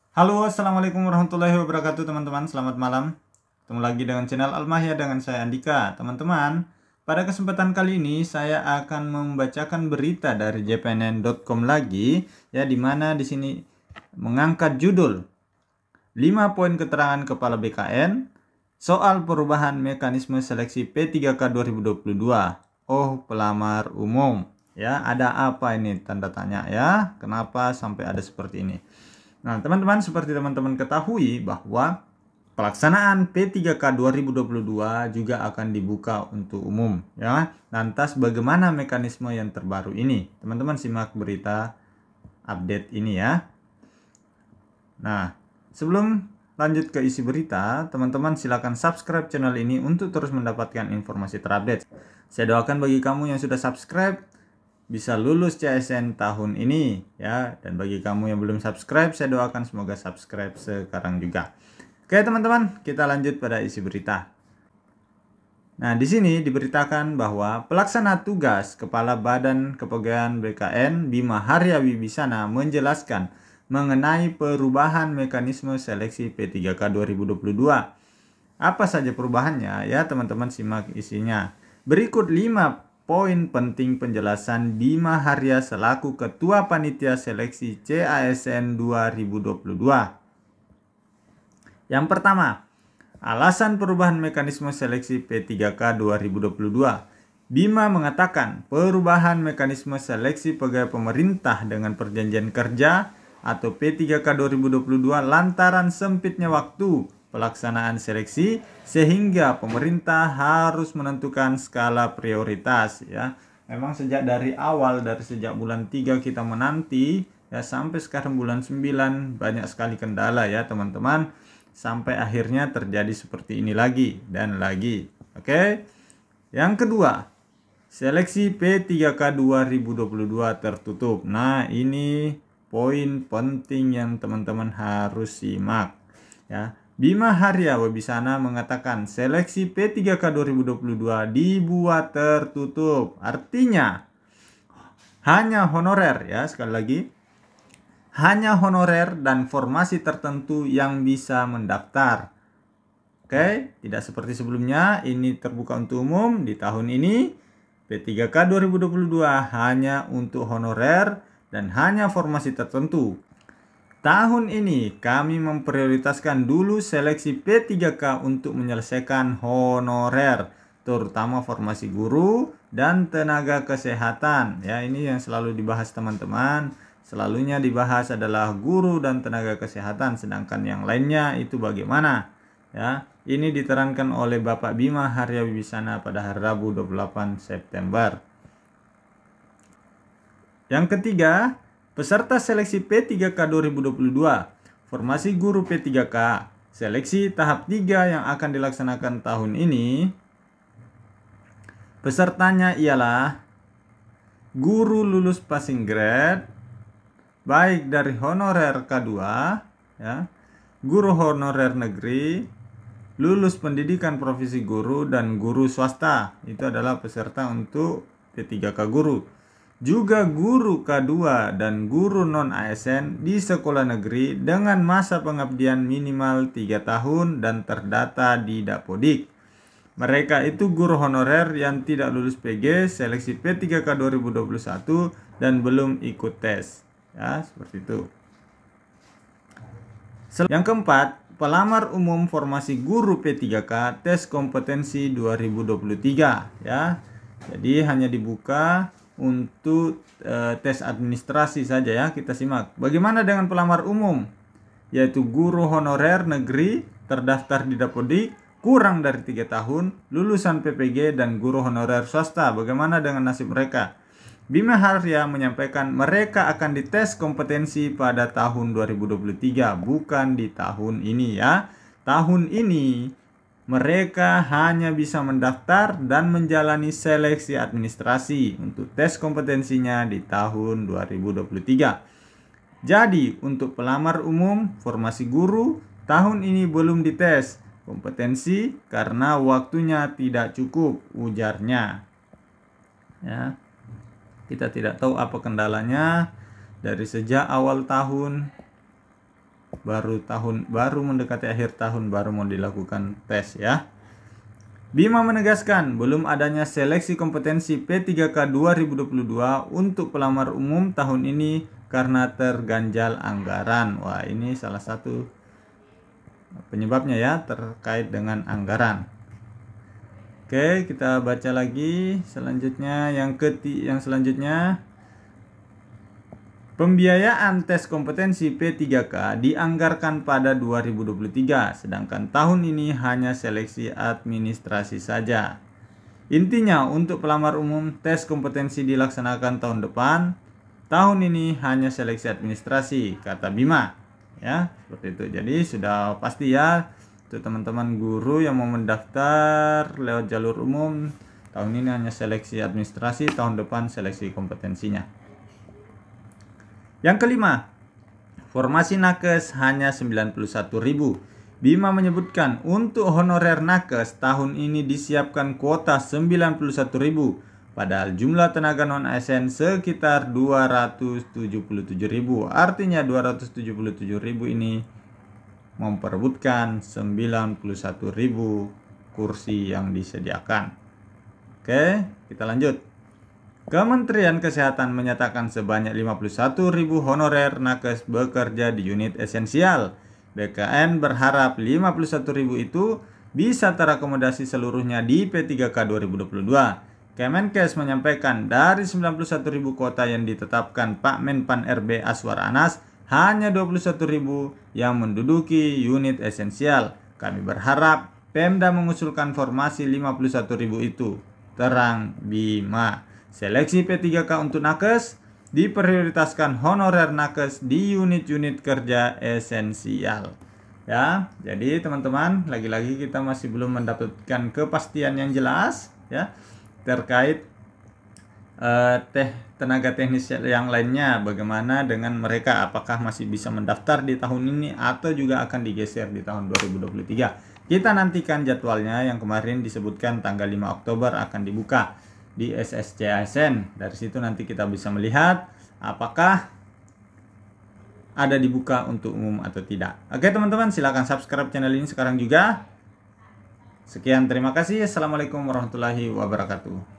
Halo, assalamualaikum warahmatullahi wabarakatuh teman-teman. Selamat malam. Ketemu lagi dengan channel Almahya dengan saya Andika. Teman-teman, pada kesempatan kali ini saya akan membacakan berita dari jpnn.com lagi, ya, di mana di sini mengangkat judul 5 poin keterangan Kepala BKN soal perubahan mekanisme seleksi P3K 2022. Oh, pelamar umum. Ya, ada apa ini tanda tanya ya? Kenapa sampai ada seperti ini? Nah, teman-teman, seperti teman-teman ketahui bahwa pelaksanaan P3K 2022 juga akan dibuka untuk umum, ya. Lantas bagaimana mekanisme yang terbaru ini? Teman-teman simak berita update ini ya. Nah, sebelum lanjut ke isi berita, teman-teman silakan subscribe channel ini untuk terus mendapatkan informasi terupdate. Saya doakan bagi kamu yang sudah subscribe bisa lulus CSN tahun ini ya, dan bagi kamu yang belum subscribe saya doakan semoga subscribe sekarang juga. Oke teman-teman, kita lanjut pada isi berita. Nah, di sini diberitakan bahwa pelaksana tugas Kepala Badan Kepegawaian BKN Bima Harya Wibisana menjelaskan mengenai perubahan mekanisme seleksi P3K 2022. Apa saja perubahannya ya teman-teman, simak isinya. Berikut 5 poin penting penjelasan Bima Harya selaku Ketua Panitia Seleksi CASN 2022. Yang pertama, alasan perubahan mekanisme seleksi P3K 2022. Bima mengatakan perubahan mekanisme seleksi pegawai pemerintah dengan perjanjian kerja atau P3K 2022 lantaran sempitnya waktu pelaksanaan seleksi sehingga pemerintah harus menentukan skala prioritas ya. Memang sejak dari awal, dari sejak bulan 3 kita menanti ya sampai sekarang bulan 9 banyak sekali kendala ya teman-teman, sampai akhirnya terjadi seperti ini lagi dan lagi. Oke. Yang kedua, seleksi P3K 2022 tertutup. Nah, ini poin penting yang teman-teman harus simak ya. Bima Harya Wibisana mengatakan seleksi P3K 2022 dibuat tertutup. Artinya hanya honorer ya, sekali lagi hanya honorer dan formasi tertentu yang bisa mendaftar. Oke, tidak seperti sebelumnya ini terbuka untuk umum. Di tahun ini P3K 2022 hanya untuk honorer dan hanya formasi tertentu. Tahun ini kami memprioritaskan dulu seleksi P3K untuk menyelesaikan honorer, terutama formasi guru dan tenaga kesehatan. Ya, ini yang selalu dibahas teman-teman. Selalunya dibahas adalah guru dan tenaga kesehatan, sedangkan yang lainnya itu bagaimana? Ya, ini diterangkan oleh Bapak Bima Harya Wibisana pada hari Rabu 28 September. Yang ketiga, peserta seleksi P3K 2022, formasi guru P3K, seleksi tahap 3 yang akan dilaksanakan tahun ini. Pesertanya ialah guru lulus passing grade, baik dari honorer K2, ya, guru honorer negeri, lulus pendidikan profesi guru, dan guru swasta. Itu adalah peserta untuk P3K guru. Juga guru K2 dan guru non-ASN di sekolah negeri dengan masa pengabdian minimal 3 tahun dan terdata di Dapodik. Mereka itu guru honorer yang tidak lulus PG seleksi P3K 2021 dan belum ikut tes. Ya, seperti itu. Yang keempat, pelamar umum formasi guru P3K tes kompetensi 2023 ya. Jadi hanya dibuka untuk tes administrasi saja ya. Kita simak. Bagaimana dengan pelamar umum? Yaitu guru honorer negeri terdaftar di Dapodik kurang dari 3 tahun, lulusan PPG, dan guru honorer swasta. Bagaimana dengan nasib mereka? Bima Harya menyampaikan mereka akan dites kompetensi pada tahun 2023, bukan di tahun ini ya. Tahun ini mereka hanya bisa mendaftar dan menjalani seleksi administrasi untuk tes kompetensinya di tahun 2023. Jadi untuk pelamar umum formasi guru tahun ini belum dites kompetensi karena waktunya tidak cukup, ujarnya. Ya. Kita tidak tahu apa kendalanya dari sejak awal tahun baru mendekati akhir tahun baru mau dilakukan tes ya. Bima menegaskan belum adanya seleksi kompetensi P3K 2022 untuk pelamar umum tahun ini karena terganjal anggaran. Wah, ini salah satu penyebabnya ya, terkait dengan anggaran. Oke, kita baca lagi selanjutnya yang selanjutnya. Pembiayaan tes kompetensi P3K dianggarkan pada 2023, sedangkan tahun ini hanya seleksi administrasi saja. Intinya, untuk pelamar umum, tes kompetensi dilaksanakan tahun depan. Tahun ini hanya seleksi administrasi, kata Bima. Ya, seperti itu. Jadi sudah pasti ya, untuk teman-teman guru yang mau mendaftar lewat jalur umum, tahun ini hanya seleksi administrasi, tahun depan seleksi kompetensinya. Yang kelima, formasi nakes hanya 91.000. Bima menyebutkan untuk honorer nakes tahun ini disiapkan kuota 91.000, padahal jumlah tenaga non-ASN sekitar 277.000. Artinya 277.000 ini memperebutkan 91.000 kursi yang disediakan. Oke, kita lanjut. Kementerian Kesehatan menyatakan sebanyak 51.000 honorer nakes bekerja di unit esensial. BKN berharap 51.000 itu bisa terakomodasi seluruhnya di P3K 2022. Kemenkes menyampaikan dari 91.000 kuota yang ditetapkan Pak Menpan RB Aswar Anas, hanya 21.000 yang menduduki unit esensial. Kami berharap Pemda mengusulkan formasi 51.000 itu, terang Bima. Seleksi P3K untuk nakes diprioritaskan honorer nakes di unit-unit kerja esensial. Ya, jadi teman-teman, lagi-lagi kita masih belum mendapatkan kepastian yang jelas ya terkait tenaga teknis yang lainnya, bagaimana dengan mereka, apakah masih bisa mendaftar di tahun ini atau juga akan digeser di tahun 2023. Kita nantikan jadwalnya yang kemarin disebutkan tanggal 5 Oktober akan dibuka di SSC-ASN. Dari situ nanti kita bisa melihat apakah ada dibuka untuk umum atau tidak. Oke teman-teman, silakan subscribe channel ini sekarang juga. Sekian, terima kasih. Assalamualaikum warahmatullahi wabarakatuh.